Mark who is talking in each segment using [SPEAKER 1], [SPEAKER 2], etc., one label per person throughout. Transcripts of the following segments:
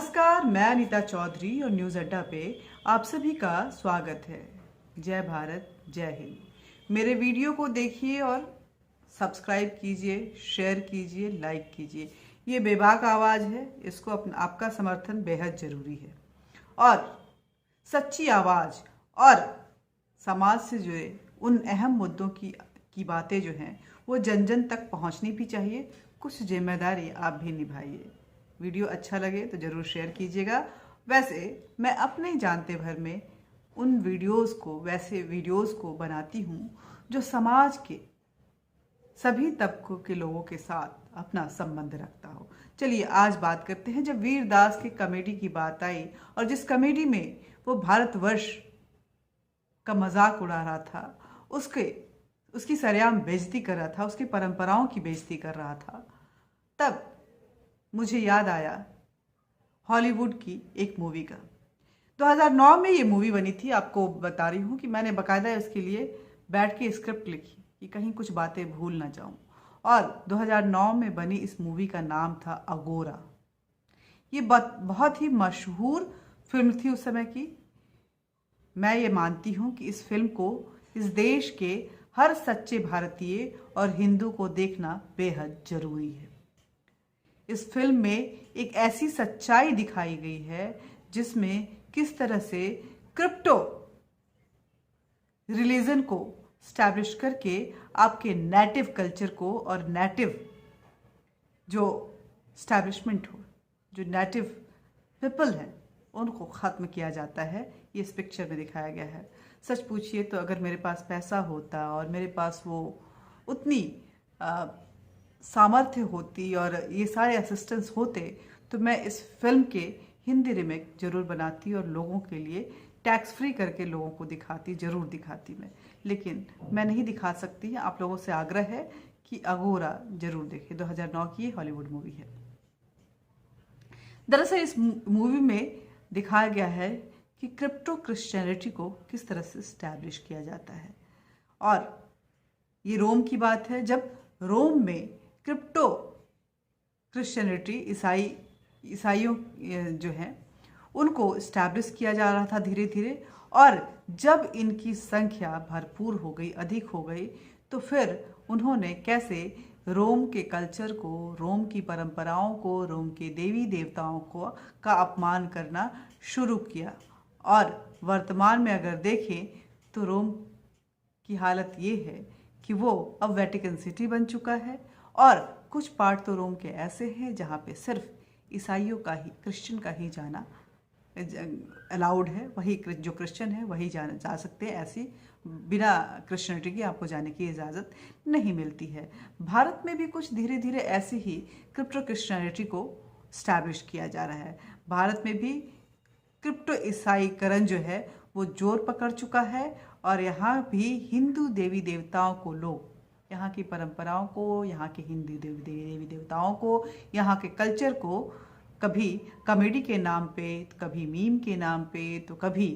[SPEAKER 1] नमस्कार, मैं अनीता चौधरी और न्यूज़ अड्डा पे आप सभी का स्वागत है। जय भारत, जय हिंद। मेरे वीडियो को देखिए और सब्सक्राइब कीजिए, शेयर कीजिए, लाइक कीजिए। ये बेबाक आवाज़ है, इसको आपका समर्थन बेहद ज़रूरी है। और सच्ची आवाज़ और समाज से जुड़े उन अहम मुद्दों की बातें जो हैं वो जन जन तक पहुंचनी भी चाहिए। कुछ जिम्मेदारी आप भी निभाइए। वीडियो अच्छा लगे तो ज़रूर शेयर कीजिएगा। वैसे मैं अपने जानते भर में उन वैसे वीडियोस को बनाती हूँ जो समाज के सभी तबकों के लोगों के साथ अपना संबंध रखता हो। चलिए आज बात करते हैं। जब वीरदास की कॉमेडी की बात आई और जिस कॉमेडी में वो भारतवर्ष का मजाक उड़ा रहा था, उसकी सरेआम बेइज्जती कर रहा था, उसकी परंपराओं की बेइज्जती कर रहा था, तब मुझे याद आया हॉलीवुड की एक मूवी का। 2009 में ये मूवी बनी थी। आपको बता रही हूँ कि मैंने बाकायदा इसके लिए बैठ के स्क्रिप्ट लिखी कि कहीं कुछ बातें भूल ना जाऊं। और 2009 में बनी इस मूवी का नाम था अगोरा। ये बहुत ही मशहूर फिल्म थी उस समय की। मैं ये मानती हूँ कि इस फिल्म को इस देश के हर सच्चे भारतीय और हिंदू को देखना बेहद जरूरी है। इस फिल्म में एक ऐसी सच्चाई दिखाई गई है जिसमें किस तरह से क्रिप्टो रिलीजन को स्टैब्लिश करके आपके नेटिव कल्चर को और नेटिव जो स्टैब्लिशमेंट हो, जो नेटिव पीपल हैं, उनको ख़त्म किया जाता है। ये इस पिक्चर में दिखाया गया है। सच पूछिए तो अगर मेरे पास पैसा होता और मेरे पास वो उतनी सामर्थ्य होती और ये सारे असिस्टेंट्स होते तो मैं इस फिल्म के हिंदी रीमेक जरूर बनाती और लोगों के लिए टैक्स फ्री करके लोगों को जरूर दिखाती मैं। लेकिन मैं नहीं दिखा सकती। आप लोगों से आग्रह है कि अगोरा जरूर देखें। 2009 की हॉलीवुड मूवी है। दरअसल इस मूवी में दिखाया गया है कि क्रिप्टो क्रिश्चियनिटी को किस तरह से स्टैब्लिश किया जाता है। और ये रोम की बात है, जब रोम में क्रिप्टो क्रिश्चियनिटी ईसाइयों जो हैं उनको स्टैब्लिश किया जा रहा था धीरे धीरे। और जब इनकी संख्या भरपूर हो गई, अधिक हो गई, तो फिर उन्होंने कैसे रोम के कल्चर को, रोम की परंपराओं को, रोम के देवी देवताओं का अपमान करना शुरू किया। और वर्तमान में अगर देखें तो रोम की हालत ये है कि वो अब वेटिकन सिटी बन चुका है। और कुछ पार्ट तो रोम के ऐसे हैं जहाँ पे सिर्फ ईसाइयों का ही, क्रिश्चियन का ही जाना अलाउड है। वही जो क्रिश्चियन है वही जा सकते हैं। ऐसी बिना क्रिश्चियनिटी की आपको जाने की इजाज़त नहीं मिलती है। भारत में भी कुछ धीरे धीरे ऐसी ही क्रिप्टो क्रिश्चियनिटी को स्टैब्लिश किया जा रहा है। भारत में भी क्रिप्टो ईसाईकरण जो है वो जोर पकड़ चुका है। और यहाँ भी हिंदू देवी देवताओं को लोग, यहाँ की परंपराओं को, यहाँ के हिंदू देवी देवताओं को, यहाँ के कल्चर को कभी कॉमेडी के नाम पे, तो कभी मीम के नाम पे, तो कभी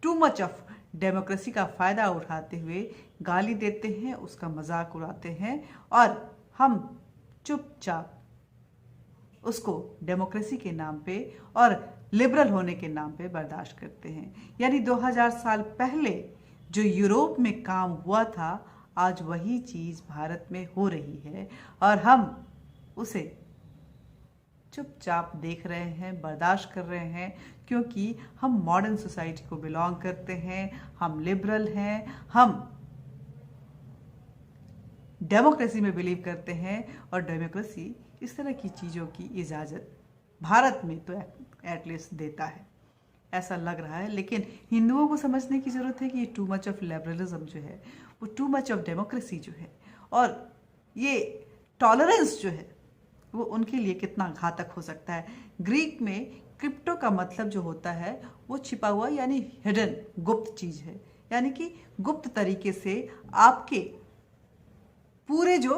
[SPEAKER 1] टू मच ऑफ डेमोक्रेसी का फ़ायदा उठाते हुए गाली देते हैं, उसका मजाक उड़ाते हैं। और हम चुपचाप उसको डेमोक्रेसी के नाम पे और लिबरल होने के नाम पे बर्दाश्त करते हैं। यानी 2000 साल पहले जो यूरोप में काम हुआ था, आज वही चीज़ भारत में हो रही है और हम उसे चुपचाप देख रहे हैं, बर्दाश्त कर रहे हैं, क्योंकि हम मॉडर्न सोसाइटी को बिलोंग करते हैं, हम लिबरल हैं, हम डेमोक्रेसी में बिलीव करते हैं। और डेमोक्रेसी इस तरह की चीज़ों की इजाज़त भारत में तो एटलीस्ट देता है, ऐसा लग रहा है। लेकिन हिंदुओं को समझने की ज़रूरत है कि ये टू मच ऑफ लिबरलिज्म जो है, वो टू मच ऑफ डेमोक्रेसी जो है, और ये टॉलरेंस जो है, वो उनके लिए कितना घातक हो सकता है। ग्रीक में क्रिप्टो का मतलब जो होता है वो छिपा हुआ, यानी हिडन, गुप्त चीज़ है। यानी कि गुप्त तरीके से आपके पूरे जो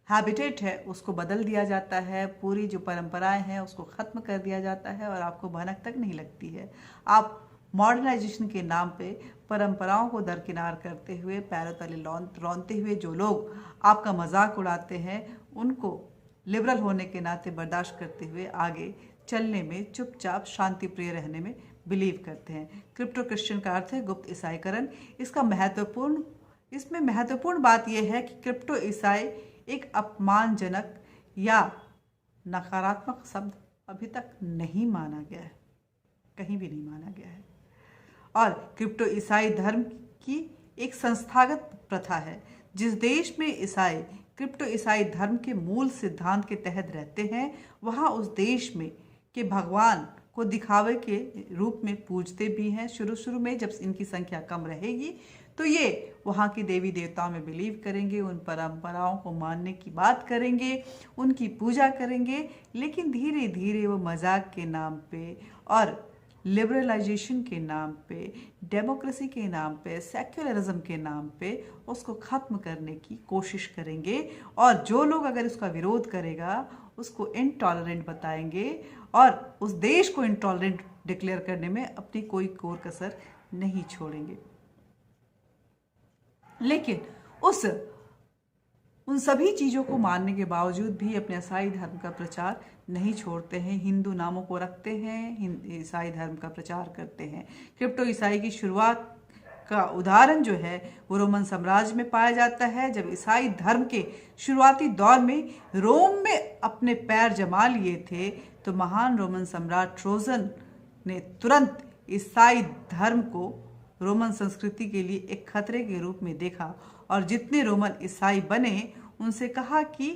[SPEAKER 1] हैबिटेट है उसको बदल दिया जाता है, पूरी जो परंपराएं हैं उसको ख़त्म कर दिया जाता है और आपको भनक तक नहीं लगती है। आप मॉडर्नाइजेशन के नाम पे परंपराओं को दरकिनार करते हुए, पैरों तले रौंदते हुए जो लोग आपका मजाक उड़ाते हैं, उनको लिबरल होने के नाते बर्दाश्त करते हुए आगे चलने में, चुपचाप शांति प्रिय रहने में बिलीव करते हैं। क्रिप्टो क्रिश्चियन का अर्थ है गुप्त ईसाईकरण। इसमें महत्वपूर्ण बात यह है कि क्रिप्टो ईसाई एक अपमानजनक या नकारात्मक शब्द अभी तक नहीं माना गया है, कहीं भी नहीं माना गया है। और क्रिप्टो ईसाई धर्म की एक संस्थागत प्रथा है। जिस देश में ईसाई क्रिप्टो ईसाई धर्म के मूल सिद्धांत के तहत रहते हैं, वहाँ उस देश में के भगवान को दिखावे के रूप में पूजते भी हैं। शुरू में जब इनकी संख्या कम रहेगी तो ये वहाँ के देवी देवताओं में बिलीव करेंगे, उन परंपराओं को मानने की बात करेंगे, उनकी पूजा करेंगे। लेकिन धीरे धीरे वो मजाक के नाम पे और लिबरलाइजेशन के नाम पे, डेमोक्रेसी के नाम पे, सेक्युलरिज्म के नाम पे उसको ख़त्म करने की कोशिश करेंगे। और जो लोग अगर उसका विरोध करेगा उसको इनटॉलरेंट बताएंगे और उस देश को इनटॉलरेंट डिक्लेयर करने में अपनी कोई कोर कसर नहीं छोड़ेंगे। लेकिन उन सभी चीज़ों को मानने के बावजूद भी अपने ईसाई धर्म का प्रचार नहीं छोड़ते हैं। हिंदू नामों को रखते हैं, ईसाई धर्म का प्रचार करते हैं। क्रिप्टो ईसाई की शुरुआत का उदाहरण जो है वो रोमन साम्राज्य में पाया जाता है। जब ईसाई धर्म के शुरुआती दौर में रोम में अपने पैर जमा लिए थे तो महान रोमन सम्राट ट्रोजन ने तुरंत ईसाई धर्म को रोमन संस्कृति के लिए एक खतरे के रूप में देखा और जितने रोमन ईसाई बने उनसे कहा कि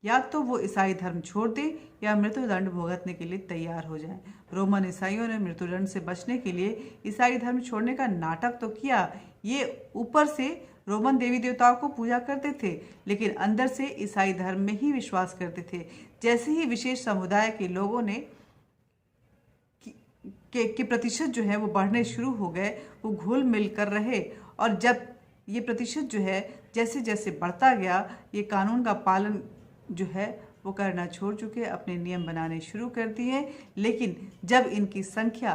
[SPEAKER 1] या तो वो ईसाई धर्म छोड़ दे या मृत्युदंड भुगतने के लिए तैयार हो जाएं। रोमन ईसाइयों ने मृत्युदंड से बचने के लिए ईसाई धर्म छोड़ने का नाटक तो किया। ये ऊपर से रोमन देवी देवताओं को पूजा करते थे लेकिन अंदर से ईसाई धर्म में ही विश्वास करते थे। जैसे ही विशेष समुदाय के लोगों ने के प्रतिशत जो है वो बढ़ने शुरू हो गए, वो घुल मिल कर रहे और जब ये प्रतिशत जो है जैसे जैसे बढ़ता गया, ये कानून का पालन जो है वो करना छोड़ चुके, अपने नियम बनाने शुरू कर दिए। लेकिन जब इनकी संख्या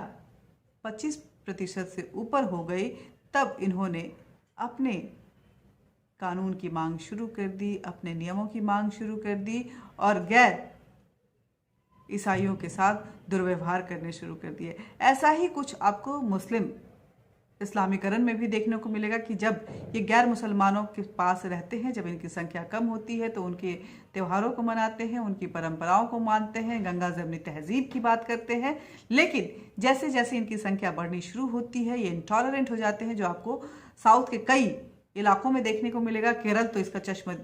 [SPEAKER 1] 25% से ऊपर हो गई तब इन्होंने अपने कानून की मांग शुरू कर दी, अपने नियमों की मांग शुरू कर दी और गैर ईसाइयों के साथ दुर्व्यवहार करने शुरू कर दिए। ऐसा ही कुछ आपको मुस्लिम इस्लामीकरण में भी देखने को मिलेगा कि जब ये गैर मुसलमानों के पास रहते हैं, जब इनकी संख्या कम होती है तो उनके त्योहारों को मनाते हैं, उनकी परंपराओं को मानते हैं, गंगा जमनी तहजीब की बात करते हैं। लेकिन जैसे जैसे इनकी संख्या बढ़नी शुरू होती है ये इंटॉलरेंट हो जाते हैं, जो आपको साउथ के कई इलाकों में देखने को मिलेगा। केरल तो इसका चश्म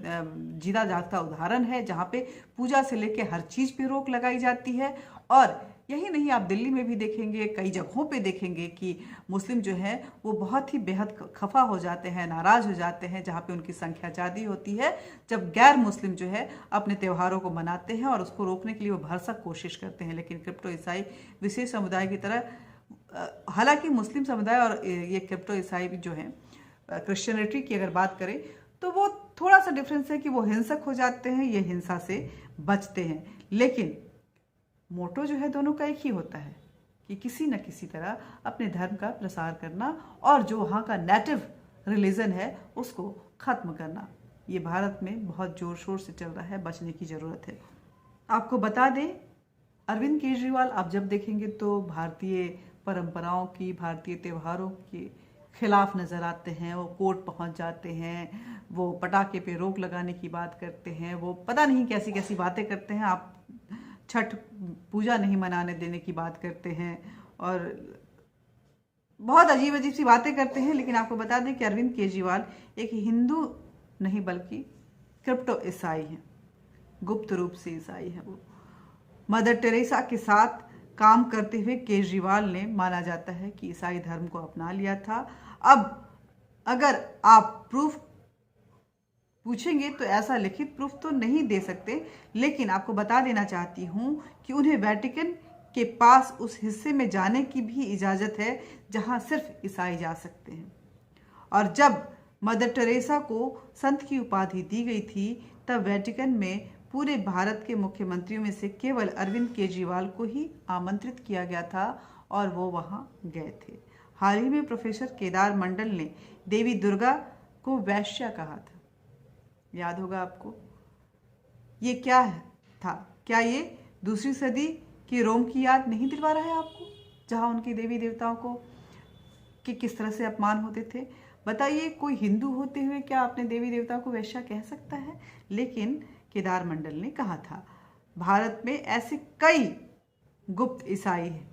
[SPEAKER 1] जीता जागता उदाहरण है, जहाँ पे पूजा से लेके हर चीज़ पे रोक लगाई जाती है। और यही नहीं, आप दिल्ली में भी देखेंगे, कई जगहों पे देखेंगे कि मुस्लिम जो है वो बहुत ही बेहद खफा हो जाते हैं, नाराज़ हो जाते हैं जहाँ पे उनकी संख्या ज़्यादा होती है, जब गैर मुस्लिम जो है अपने त्योहारों को मनाते हैं और उसको रोकने के लिए वो भरसक कोशिश करते हैं। लेकिन क्रिप्टो ईसाई विशेष समुदाय की तरह, हालांकि मुस्लिम समुदाय और ये क्रिप्टो ईसाई जो हैं क्रिश्चियनिटी की अगर बात करें तो वो थोड़ा सा डिफरेंस है कि वो हिंसक हो जाते हैं, ये हिंसा से बचते हैं। लेकिन मोटो जो है दोनों का एक ही होता है कि किसी न किसी तरह अपने धर्म का प्रसार करना और जो वहाँ का नेटिव रिलीजन है उसको ख़त्म करना। ये भारत में बहुत ज़ोर शोर से चल रहा है, बचने की ज़रूरत है। आपको बता दें, अरविंद केजरीवाल आप जब देखेंगे तो भारतीय परंपराओं की, भारतीय त्योहारों के खिलाफ नज़र आते हैं। वो कोर्ट पहुंच जाते हैं, वो पटाखे पे रोक लगाने की बात करते हैं, वो पता नहीं कैसी कैसी बातें करते हैं। आप छठ पूजा नहीं मनाने देने की बात करते हैं और बहुत अजीब अजीब सी बातें करते हैं। लेकिन आपको बता दें कि अरविंद केजरीवाल एक हिंदू नहीं बल्कि क्रिप्टो ईसाई हैं, गुप्त रूप से ईसाई हैं। वो मदर टेरेसा के साथ काम करते हुए केजरीवाल ने माना जाता है कि ईसाई धर्म को अपना लिया था। अब अगर आप प्रूफ पूछेंगे तो ऐसा लिखित प्रूफ तो नहीं दे सकते, लेकिन आपको बता देना चाहती हूँ कि उन्हें वेटिकन के पास उस हिस्से में जाने की भी इजाज़त है जहाँ सिर्फ ईसाई जा सकते हैं। और जब मदर टेरेसा को संत की उपाधि दी गई थी तब वेटिकन में पूरे भारत के मुख्यमंत्रियों में से केवल अरविंद केजरीवाल को ही आमंत्रित किया गया था और वो वहाँ गए थे। हाल ही में प्रोफेसर केदार मंडल ने देवी दुर्गा को वैश्या कहा था, याद होगा आपको। ये क्या था? क्या ये दूसरी सदी कि रोम की याद नहीं दिलवा रहा है आपको, जहाँ उनके देवी देवताओं को कि किस तरह से अपमान होते थे? बताइए, कोई हिंदू होते हुए क्या अपने देवी देवताओं को वैश्या कह सकता है? लेकिन केदार मंडल ने कहा था, भारत में ऐसे कई गुप्त ईसाई हैं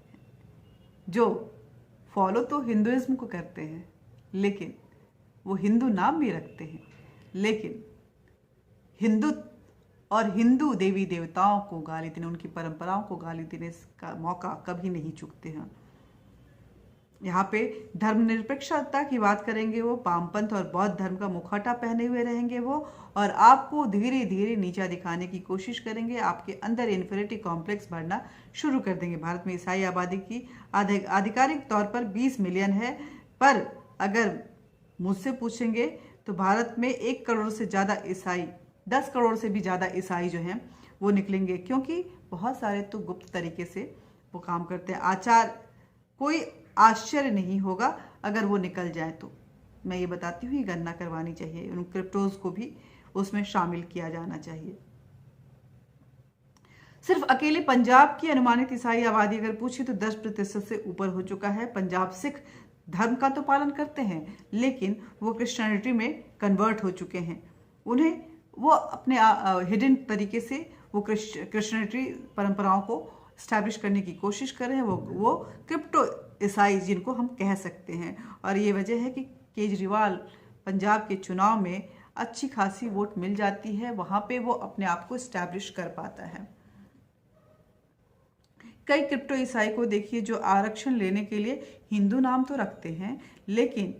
[SPEAKER 1] जो फॉलो तो हिंदुइज्म को करते हैं, लेकिन वो हिंदू नाम भी रखते हैं, लेकिन हिंदू और हिंदू देवी देवताओं को गाली देने, उनकी परंपराओं को गाली देने का मौका कभी नहीं चूकते हैं। यहाँ पे धर्मनिरपेक्षता की बात करेंगे वो, वामपंथ और बौद्ध धर्म का मुखौटा पहने हुए रहेंगे वो, और आपको धीरे धीरे नीचा दिखाने की कोशिश करेंगे। आपके अंदर इन्फीरियरिटी कॉम्प्लेक्स बढ़ना शुरू कर देंगे। भारत में ईसाई आबादी की आधिकारिक तौर पर 20 मिलियन है, पर अगर मुझसे पूछेंगे तो भारत में 1 करोड़ से ज़्यादा ईसाई, 10 करोड़ से भी ज़्यादा ईसाई जो हैं वो निकलेंगे, क्योंकि बहुत सारे तो गुप्त तरीके से वो काम करते हैं। आचार, कोई आश्चर्य नहीं होगा अगर वो निकल जाए तो। मैं ये बताती हूँ, ये गणना करवानी चाहिए, उन क्रिप्टोज को भी उसमें शामिल किया जाना चाहिए। सिर्फ अकेले पंजाब की अनुमानित ईसाई आबादी अगर पूछे तो 10% से ऊपर हो चुका है। पंजाब सिख धर्म का तो पालन करते हैं, लेकिन वो क्रिश्चियनिटी में कन्वर्ट हो चुके हैं। उन्हें वो अपने हिडन तरीके से वो क्रिश्चियनिटी परंपराओं को स्टैब्लिश करने की कोशिश कर रहे हैं। वो क्रिप्टो ईसाई जिनको हम कह सकते हैं, और ये वजह है कि केजरीवाल पंजाब के चुनाव में अच्छी खासी वोट मिल जाती है, वहाँ पे वो अपने आप को स्टैब्लिश कर पाता है। कई क्रिप्टो ईसाई को देखिए जो आरक्षण लेने के लिए हिंदू नाम तो रखते हैं, लेकिन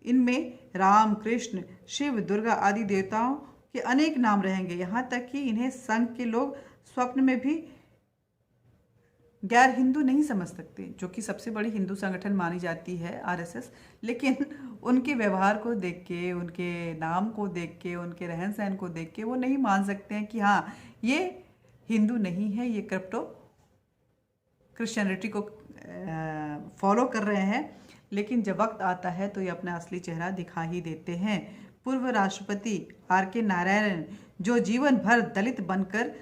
[SPEAKER 1] इनमें राम, कृष्ण, शिव, दुर्गा आदि देवताओं के अनेक नाम रहेंगे। यहाँ तक कि इन्हें संघ के लोग स्वप्न में भी गैर हिंदू नहीं समझ सकते, जो कि सबसे बड़ी हिंदू संगठन मानी जाती है आरएसएस। लेकिन उनके व्यवहार को देख के, उनके नाम को देख के, उनके रहन सहन को देख के वो नहीं मान सकते हैं कि हाँ, ये हिंदू नहीं है, ये क्रिप्टो क्रिश्चियनिटी को फॉलो कर रहे हैं। लेकिन जब वक्त आता है तो ये अपना असली चेहरा दिखा ही देते हैं। पूर्व राष्ट्रपति आर.के. नारायण, जो जीवन भर दलित बनकर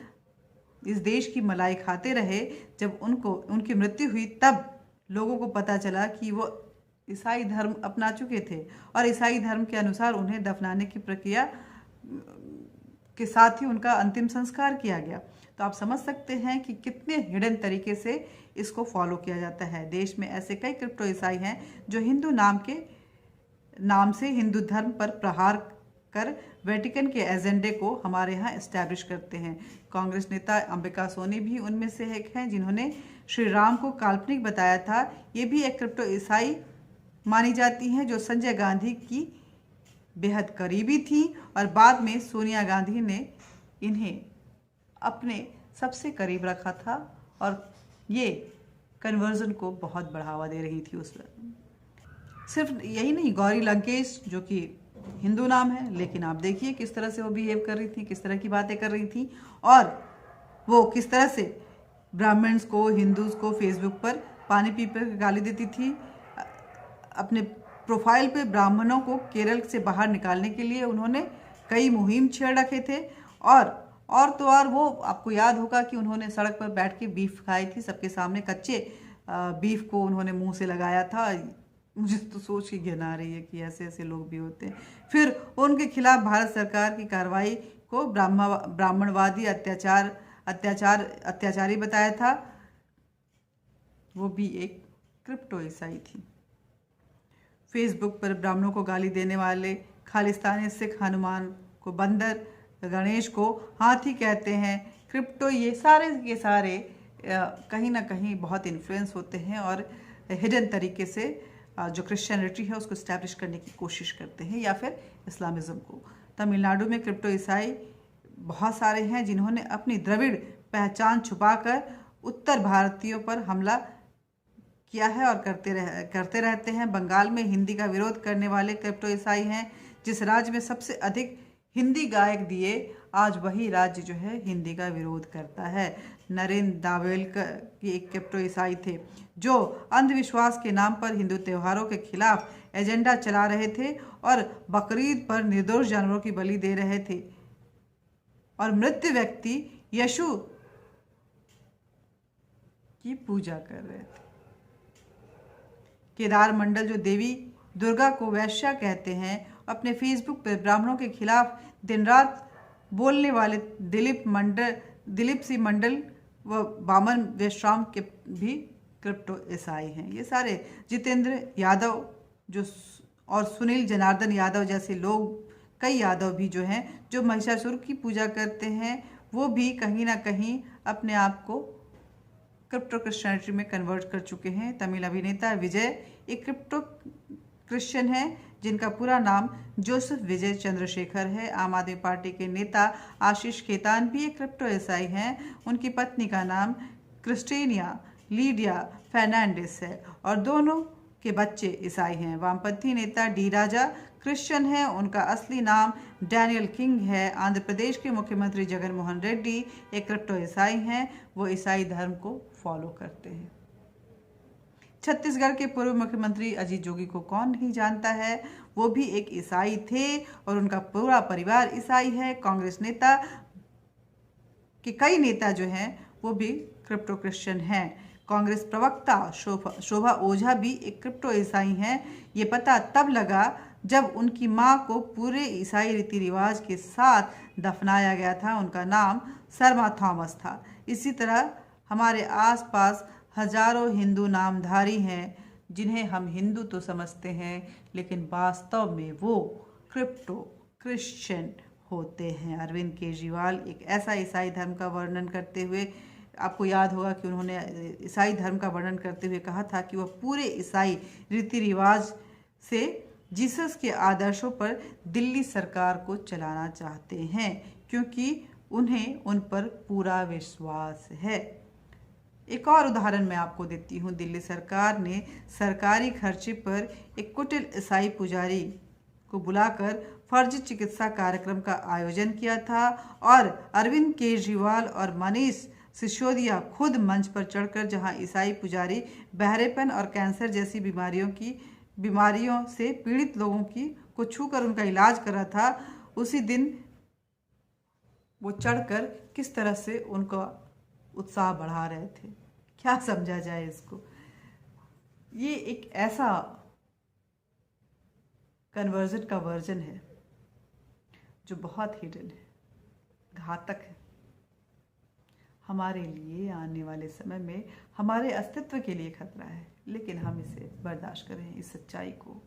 [SPEAKER 1] इस देश की मलाई खाते रहे, जब उनकी मृत्यु हुई तब लोगों को पता चला कि वो ईसाई धर्म अपना चुके थे, और ईसाई धर्म के अनुसार उन्हें दफनाने की प्रक्रिया के साथ ही उनका अंतिम संस्कार किया गया। तो आप समझ सकते हैं कि कितने हिडन तरीके से इसको फॉलो किया जाता है। देश में ऐसे कई क्रिप्टो ईसाई हैं जो हिंदू नाम से हिंदू धर्म पर प्रहार कर वेटिकन के एजेंडे को हमारे यहाँ एस्टैब्लिश करते हैं। कांग्रेस नेता अंबिका सोनी भी उनमें से एक हैं, जिन्होंने श्री राम को काल्पनिक बताया था। ये भी एक क्रिप्टो ईसाई मानी जाती हैं, जो संजय गांधी की बेहद करीबी थी, और बाद में सोनिया गांधी ने इन्हें अपने सबसे करीब रखा था, और ये कन्वर्जन को बहुत बढ़ावा दे रही थी उस वक्त। सिर्फ यही नहीं, गौरी लंकेश जो कि हिंदू नाम है, लेकिन आप देखिए किस तरह से वो बिहेव कर रही थी, किस तरह की बातें कर रही थी, और वो किस तरह से ब्राह्मण्स को, हिंदूज को फेसबुक पर पानी पी कर गाली देती थी। अपने प्रोफाइल पे ब्राह्मणों को केरल से बाहर निकालने के लिए उन्होंने कई मुहिम छेड़ रखे थे, और तो और वो आपको याद होगा कि उन्होंने सड़क पर बैठ के बीफ खाई थी सबके सामने, कच्चे बीफ को उन्होंने मुंह से लगाया था। मुझे तो सोच के घिन आ रही है कि ऐसे ऐसे लोग भी होते हैं। फिर उनके खिलाफ भारत सरकार की कार्रवाई को ब्राह्मणवादी अत्याचारी बताया था। वो भी एक क्रिप्टो ईसाई थी। फेसबुक पर ब्राह्मणों को गाली देने वाले खालिस्तानी सिख हनुमान को बंदर, गणेश को हाथी कहते हैं। क्रिप्टो ये सारे के सारे कहीं ना कहीं बहुत इन्फ्लुएंस होते हैं, और हिडन तरीके से जो क्रिश्चियनिटी है उसको इस्टेब्लिश करने की कोशिश करते हैं, या फिर इस्लामिज़म को। तमिलनाडु में क्रिप्टो ईसाई बहुत सारे हैं जिन्होंने अपनी द्रविड़ पहचान छुपाकर उत्तर भारतीयों पर हमला किया है और करते रहते हैं। बंगाल में हिंदी का विरोध करने वाले क्रिप्टो ईसाई हैं। जिस राज्य में सबसे अधिक हिंदी गायक दिए, आज वही राज्य जो है हिंदी का विरोध करता है। नरेंद्र दावेलकर की एक क्रिप्टो ईसाई थे, जो अंधविश्वास के नाम पर हिंदू त्योहारों के खिलाफ एजेंडा चला रहे थे और बकरीद पर निर्दोष जानवरों की बलि दे रहे थे, और मृत व्यक्ति यीशु की पूजा कर रहे थे। केदार मंडल, जो देवी दुर्गा को वैश्या कहते हैं, अपने फेसबुक पर ब्राह्मणों के खिलाफ दिन रात बोलने वाले दिलीप सी मंडल व बामन विश्राम के भी क्रिप्टो ईसाई हैं। ये सारे जितेंद्र यादव जो और सुनील जनार्दन यादव जैसे लोग, कई यादव भी जो हैं जो महिषासुर की पूजा करते हैं, वो भी कहीं ना कहीं अपने आप को क्रिप्टो क्रिश्चियनिटी में कन्वर्ट कर चुके हैं। तमिल अभिनेता विजय एक क्रिप्टो क्रिश्चियन है जिनका पूरा नाम जोसेफ विजय चंद्रशेखर है। आम आदमी पार्टी के नेता आशीष खेतान भी एक क्रिप्टो ईसाई हैं। उनकी पत्नी का नाम क्रिस्टीनिया लीडिया फर्नांडिस है और दोनों के बच्चे ईसाई हैं। वामपंथी नेता डी राजा क्रिश्चियन है, उनका असली नाम डैनियल किंग है। आंध्र प्रदेश के मुख्यमंत्री जगन मोहन रेड्डी एक क्रिप्टो ईसाई हैं, वो ईसाई धर्म को फॉलो करते हैं। छत्तीसगढ़ के पूर्व मुख्यमंत्री अजीत जोगी को कौन नहीं जानता है, वो भी एक ईसाई थे और उनका पूरा परिवार ईसाई है। कांग्रेस नेता के कई नेता जो हैं वो भी क्रिप्टो क्रिश्चियन हैं। कांग्रेस प्रवक्ता शोभा ओझा भी एक क्रिप्टो ईसाई हैं। ये पता तब लगा जब उनकी मां को पूरे ईसाई रीति रिवाज के साथ दफनाया गया था। उनका नाम शर्मा थॉमस था। इसी तरह हमारे आसपास हजारों हिंदू नामधारी हैं जिन्हें हम हिंदू तो समझते हैं, लेकिन वास्तव में वो क्रिप्टो क्रिश्चियन होते हैं। अरविंद केजरीवाल एक ऐसा ईसाई धर्म का वर्णन करते हुए, आपको याद होगा कि उन्होंने ईसाई धर्म का वर्णन करते हुए कहा था कि वह पूरे ईसाई रीति रिवाज से जीसस के आदर्शों पर दिल्ली सरकार को चलाना चाहते हैं, क्योंकि उन्हें उन पर पूरा विश्वास है। एक और उदाहरण मैं आपको देती हूँ। दिल्ली सरकार ने सरकारी खर्चे पर एक कुटिल ईसाई पुजारी को बुलाकर फर्जी चिकित्सा कार्यक्रम का आयोजन किया था और अरविंद केजरीवाल और मनीष सिसोदिया खुद मंच पर चढ़कर जहां ईसाई पुजारी बहरेपन और कैंसर जैसी बीमारियों से पीड़ित लोगों को छूकर उनका इलाज कर रहा था, उसी दिन वो चढ़कर किस तरह से उनका उत्साह बढ़ा रहे थे। क्या समझा जाए इसको? ये एक ऐसा कन्वर्जन का वर्जन है जो बहुत हिडन है, घातक है। हमारे लिए आने वाले समय में हमारे अस्तित्व के लिए खतरा है, लेकिन हम इसे बर्दाश्त करें। इस सच्चाई को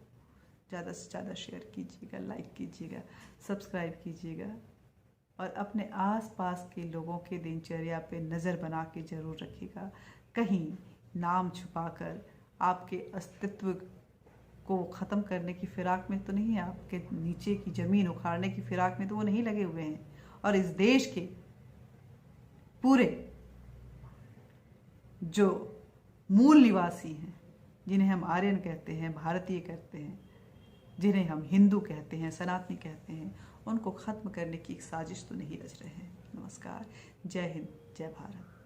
[SPEAKER 1] ज़्यादा से ज़्यादा शेयर कीजिएगा, लाइक कीजिएगा, सब्सक्राइब कीजिएगा और अपने आसपास के लोगों के दिनचर्या पे नज़र बना के ज़रूर रखिएगा। कहीं नाम छुपाकर आपके अस्तित्व को ख़त्म करने की फिराक में तो नहीं है, आपके नीचे की ज़मीन उखाड़ने की फिराक में तो वो नहीं लगे हुए हैं। और इस देश के पूरे जो मूल निवासी हैं, जिन्हें हम आर्यन कहते हैं, भारतीय कहते हैं, जिन्हें हम हिंदू कहते हैं, सनातनी कहते हैं, उनको ख़त्म करने की एक साजिश तो नहीं रच रहे हैं। नमस्कार, जय हिंद, जय भारत।